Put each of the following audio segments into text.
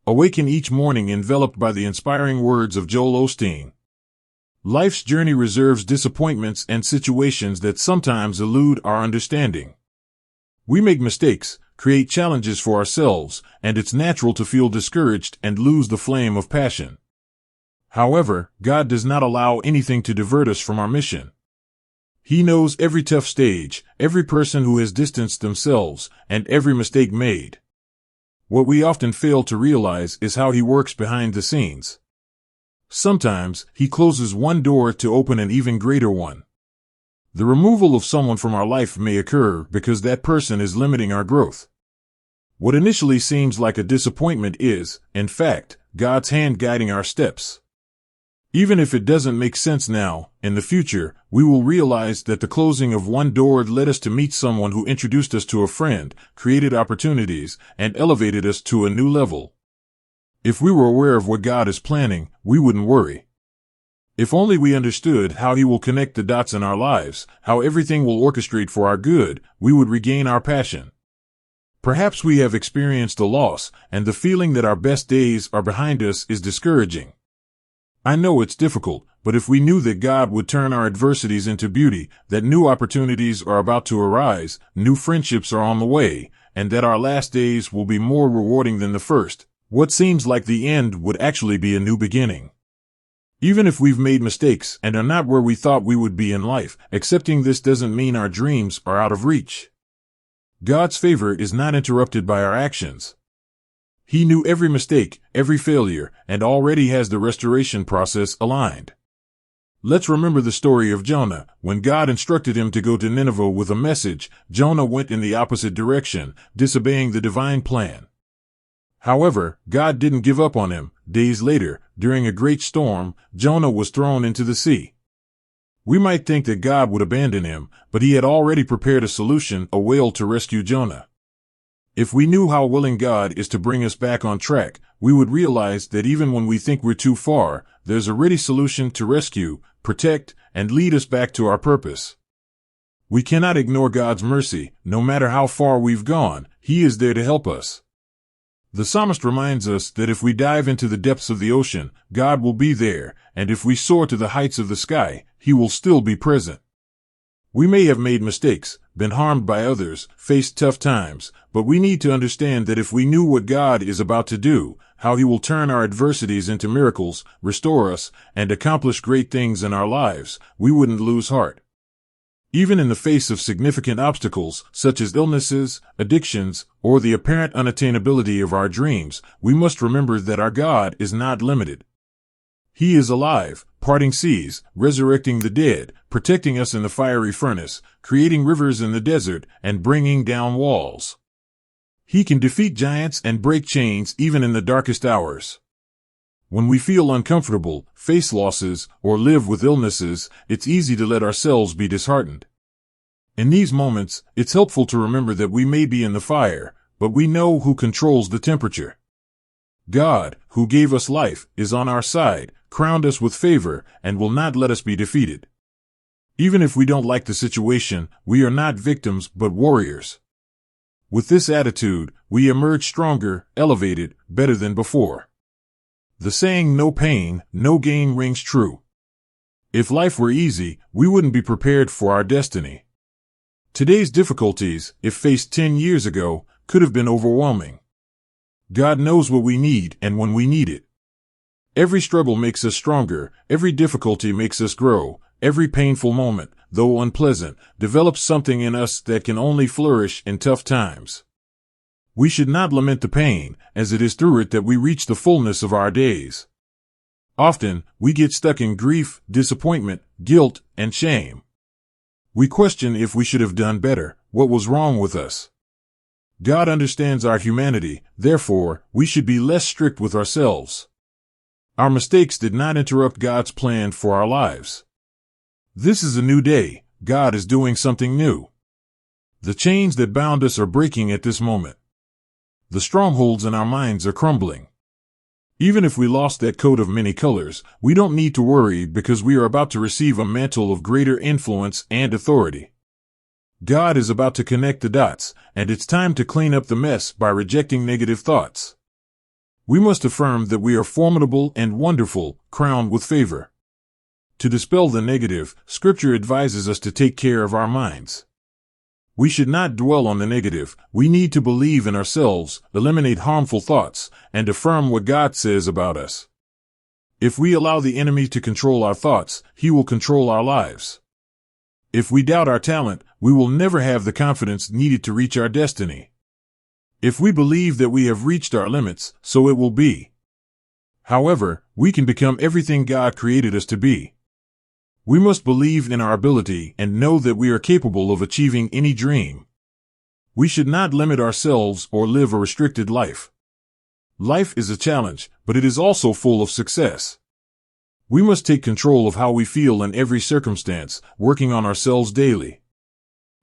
Awaken each morning enveloped by the inspiring words of Joel Osteen. Life's journey reserves disappointments and situations that sometimes elude our understanding. We make mistakes, create challenges for ourselves, and it's natural to feel discouraged and lose the flame of passion. However, God does not allow anything to divert us from our mission. He knows every tough stage, every person who has distanced themselves, and every mistake made. What we often fail to realize is how He works behind the scenes. Sometimes, He closes one door to open an even greater one. The removal of someone from our life may occur because that person is limiting our growth. What initially seems like a disappointment is, in fact, God's hand guiding our steps. Even if it doesn't make sense now, in the future, we will realize that the closing of one door led us to meet someone who introduced us to a friend, created opportunities, and elevated us to a new level. If we were aware of what God is planning, we wouldn't worry. If only we understood how He will connect the dots in our lives, how everything will orchestrate for our good, we would regain our passion. Perhaps we have experienced a loss, and the feeling that our best days are behind us is discouraging. I know it's difficult, but if we knew that God would turn our adversities into beauty, that new opportunities are about to arise, new friendships are on the way, and that our last days will be more rewarding than the first, what seems like the end would actually be a new beginning. Even if we've made mistakes and are not where we thought we would be in life, accepting this doesn't mean our dreams are out of reach. God's favor is not interrupted by our actions. He knew every mistake, every failure, and already has the restoration process aligned. Let's remember the story of Jonah. When God instructed him to go to Nineveh with a message, Jonah went in the opposite direction, disobeying the divine plan. However, God didn't give up on him. Days later, during a great storm, Jonah was thrown into the sea. We might think that God would abandon him, but He had already prepared a solution, a whale to rescue Jonah. If we knew how willing God is to bring us back on track, we would realize that even when we think we're too far, there's a ready solution to rescue, protect, and lead us back to our purpose. We cannot ignore God's mercy. No matter how far we've gone, He is there to help us. The psalmist reminds us that if we dive into the depths of the ocean, God will be there, and if we soar to the heights of the sky, He will still be present. We may have made mistakes, been harmed by others, faced tough times, but we need to understand that if we knew what God is about to do, how He will turn our adversities into miracles, restore us, and accomplish great things in our lives, we wouldn't lose heart. Even in the face of significant obstacles, such as illnesses, addictions, or the apparent unattainability of our dreams, we must remember that our God is not limited. He is alive, parting seas, resurrecting the dead, protecting us in the fiery furnace, creating rivers in the desert, and bringing down walls. He can defeat giants and break chains even in the darkest hours. When we feel uncomfortable, face losses, or live with illnesses, it's easy to let ourselves be disheartened. In these moments, it's helpful to remember that we may be in the fire, but we know who controls the temperature. God, who gave us life, is on our side, crowned us with favor, and will not let us be defeated. Even if we don't like the situation, we are not victims but warriors. With this attitude, we emerge stronger, elevated, better than before. The saying, "no pain, no gain," rings true. If life were easy, we wouldn't be prepared for our destiny. Today's difficulties, if faced 10 years ago, could have been overwhelming. God knows what we need and when we need it. Every struggle makes us stronger, every difficulty makes us grow, every painful moment, though unpleasant, develops something in us that can only flourish in tough times. We should not lament the pain, as it is through it that we reach the fullness of our days. Often, we get stuck in grief, disappointment, guilt, and shame. We question if we should have done better, what was wrong with us. God understands our humanity, therefore, we should be less strict with ourselves. Our mistakes did not interrupt God's plan for our lives. This is a new day. God is doing something new. The chains that bound us are breaking at this moment. The strongholds in our minds are crumbling. Even if we lost that coat of many colors, we don't need to worry because we are about to receive a mantle of greater influence and authority. God is about to connect the dots, and it's time to clean up the mess by rejecting negative thoughts. We must affirm that we are formidable and wonderful, crowned with favor. To dispel the negative, Scripture advises us to take care of our minds. We should not dwell on the negative. We need to believe in ourselves, eliminate harmful thoughts, and affirm what God says about us. If we allow the enemy to control our thoughts, he will control our lives. If we doubt our talent, we will never have the confidence needed to reach our destiny. If we believe that we have reached our limits, so it will be. However, we can become everything God created us to be. We must believe in our ability and know that we are capable of achieving any dream. We should not limit ourselves or live a restricted life. Life is a challenge, but it is also full of success. We must take control of how we feel in every circumstance, working on ourselves daily.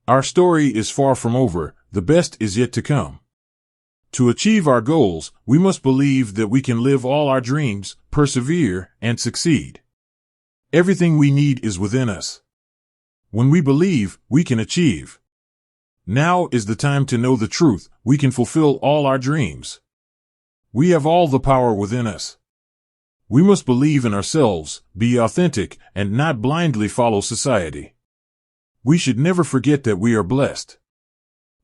Our story is far from over, the best is yet to come. To achieve our goals, we must believe that we can live all our dreams, persevere, and succeed. Everything we need is within us. When we believe, we can achieve. Now is the time to know the truth. We can fulfill all our dreams. We have all the power within us. We must believe in ourselves, be authentic, and not blindly follow society. We should never forget that we are blessed.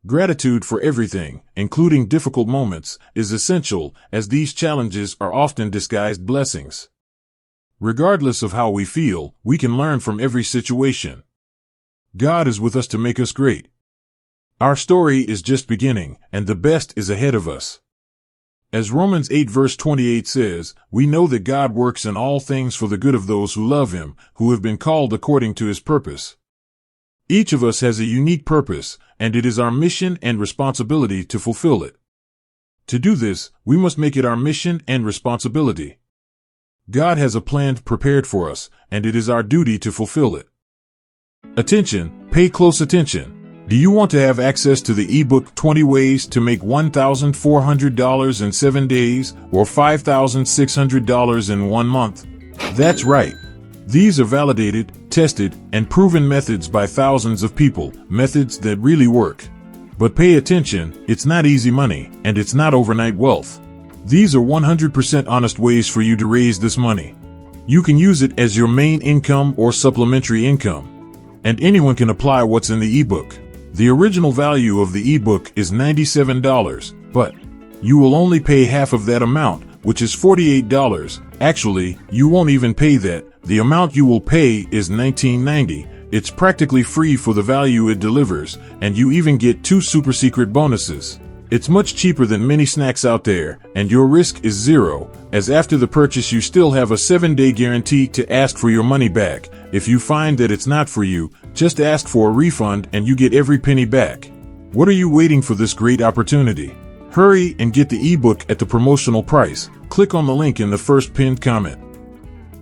Gratitude for everything, including difficult moments, is essential, as these challenges are often disguised blessings. Regardless of how we feel, we can learn from every situation. God is with us to make us great. Our story is just beginning, and the best is ahead of us. As Romans 8 verse 28 says, we know that God works in all things for the good of those who love Him, who have been called according to His purpose. Each of us has a unique purpose, and it is our mission and responsibility to fulfill it. To do this, we must make it our mission and responsibility. God has a plan prepared for us, and it is our duty to fulfill it. Attention, pay close attention. Do you want to have access to the ebook 20 Ways to Make $1,400 in 7 days or $5,600 in 1 month? That's right. These are validated, tested, and proven methods by thousands of people, methods that really work. But pay attention, it's not easy money, and it's not overnight wealth. These are 100% honest ways for you to raise this money. You can use it as your main income or supplementary income. And anyone can apply what's in the ebook. The original value of the ebook is $97, but you will only pay half of that amount, which is $48. Actually, you won't even pay that. The amount you will pay is $19.90. It's practically free for the value it delivers, and you even get 2 super secret bonuses. It's much cheaper than many snacks out there, and your risk is zero, as after the purchase you still have a 7-day guarantee to ask for your money back. If you find that it's not for you, just ask for a refund and you get every penny back. What are you waiting for this great opportunity? Hurry and get the ebook at the promotional price. Click on the link in the first pinned comment.